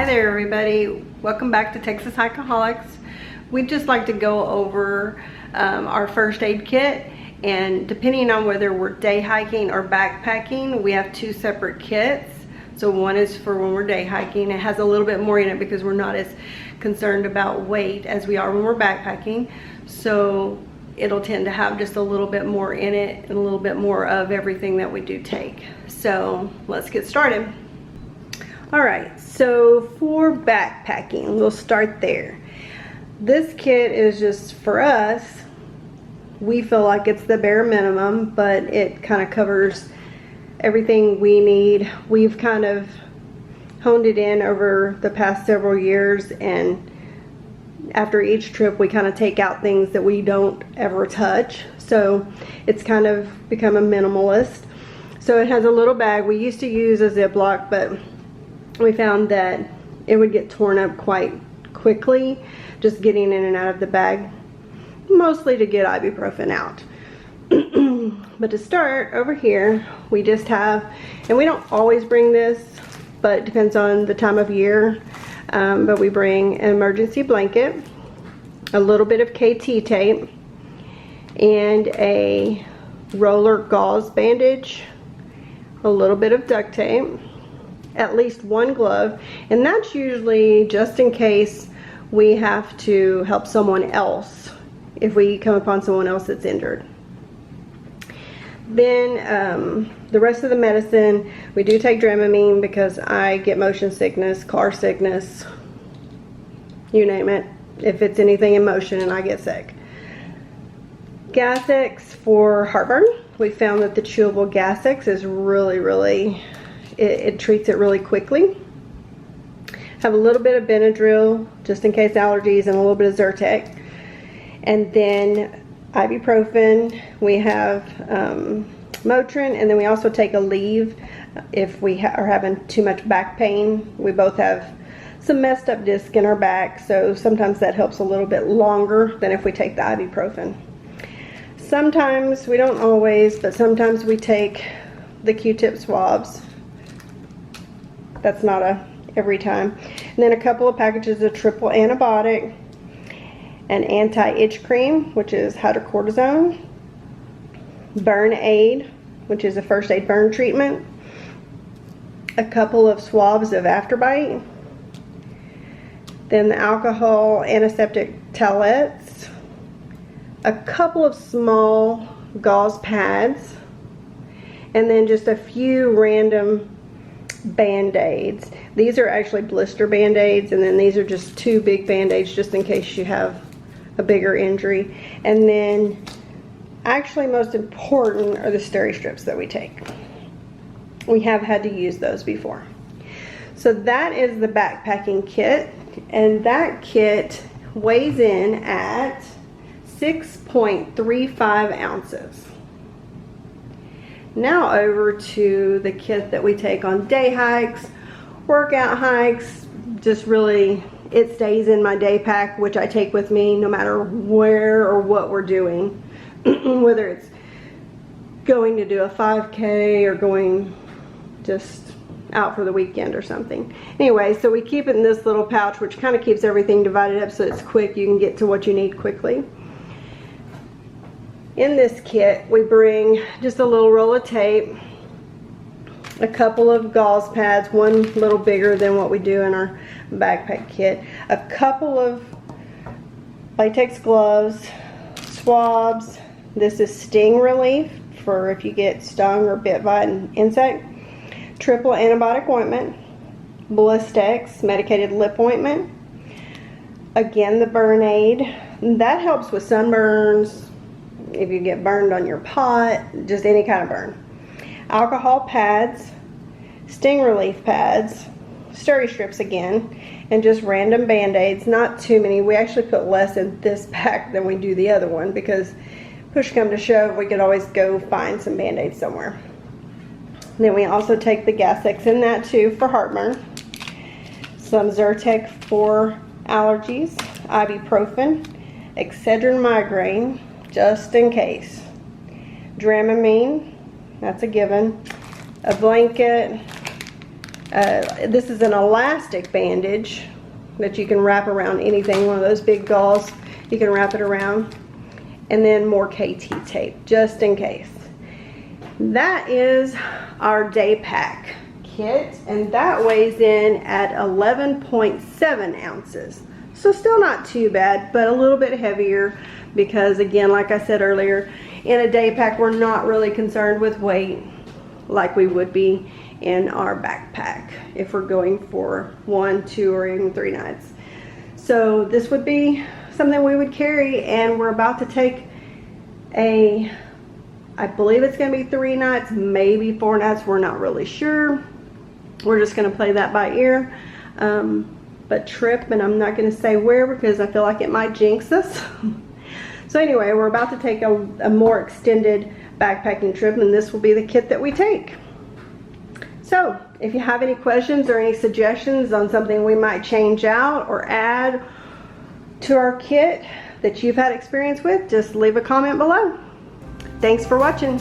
there, everybody. Welcome back to Texas Hikeaholics. We'd just like to go over our first aid kit, and depending on whether we're day hiking or backpacking, we have two separate kits. So one is for when we're day hiking. It has a little bit more in it because we're not as concerned about weight as we are when we're backpacking. So it'll tend to have just a little bit more in it and a little bit more of everything that we do take. So let's get started. All right, so for backpacking, we'll start there. This kit is just for us. We feel like it's the bare minimum, but it kind of covers everything we need. We've kind of honed it in over the past several years, and after each trip we kind of take out things that we don't ever touch. So it's kind of become a minimalist. So it has a little bag. We used to use a Ziploc, but we found that it would get torn up quite quickly just getting in and out of the bag, mostly to get ibuprofen out. But to start, over here we just have, and we don't always bring this, but it depends on the time of year, but we bring an emergency blanket, a little bit of KT tape, and a roller gauze bandage, a little bit of duct tape, at least one glove, and that's usually just in case we have to help someone else, if we come upon someone else that's injured. Then the rest of the medicine, we do take Dramamine because I get motion sickness, car sickness, you name it, if it's anything in motion and I get sick. Gas-X for heartburn. We found that the chewable Gas-X is really, it treats it really quickly. Have a little bit of Benadryl just in case allergies, and a little bit of Zyrtec. And then ibuprofen. We have Motrin, and then we also take Aleve if we are having too much back pain. We both have some messed up disc in our back, so sometimes that helps a little bit longer than if we take the ibuprofen. Sometimes, we don't always, but sometimes we take the Q-tip swabs. That's not every time. And then a couple of packages of triple antibiotic, an anti-itch cream, which is hydrocortisone, burn aid, which is a first aid burn treatment, a couple of swabs of Afterbite, then the alcohol antiseptic towelettes, a couple of small gauze pads, and then just a few random Band-Aids. These are actually blister Band-Aids, and then these are just two big Band-Aids just in case you have a bigger injury. And then actually most important are the Steri-Strips that we take. We have had to use those before. So that is the backpacking kit, and that kit weighs in at 6.35 ounces. Now over to the kit that we take on day hikes, workout hikes. Just really, it stays in my day pack, which I take with me no matter where or what we're doing. Whether it's going to do a 5K or going just out for the weekend or something. Anyway, so we keep it in this little pouch, which kind of keeps everything divided up so it's quick. You can get to what you need quickly. In this kit, we bring just a little roll of tape, a couple of gauze pads, one a little bigger than what we do in our backpack kit, a couple of latex gloves, swabs. This is sting relief for if you get stung or bit by an insect, triple antibiotic ointment, Blistex medicated lip ointment, again the burn aid. That helps with sunburns, if you get burned on your pot, just any kind of burn. Alcohol pads, sting relief pads, Steri-Strips again, and just random Band-Aids. Not too many. We actually put less in this pack than we do the other one because push come to shove, we could always go find some Band-Aids somewhere. And then we also take the Gas-X in that too for heartburn, some Zyrtec for allergies, ibuprofen, Excedrin migraine, just in case, Dramamine, that's a given, a blanket, This is an elastic bandage that you can wrap around anything, one of those big gauze, you can wrap it around. And then more KT tape, just in case. That is our day pack kit, and that weighs in at 11.7 ounces. So still not too bad, but a little bit heavier because, again, like I said earlier, in a day pack, we're not really concerned with weight like we would be in our backpack if we're going for 1, 2, or even 3 nights. So this would be something we would carry, and we're about to take I believe it's going to be 3 nights, maybe 4 nights. We're not really sure. We're just going to play that by ear. But trip, and I'm not going to say where because I feel like it might jinx us. So anyway, we're about to take a more extended backpacking trip, and this will be the kit that we take. So if you have any questions or any suggestions on something we might change out or add to our kit that you've had experience with, just leave a comment below. Thanks for watching.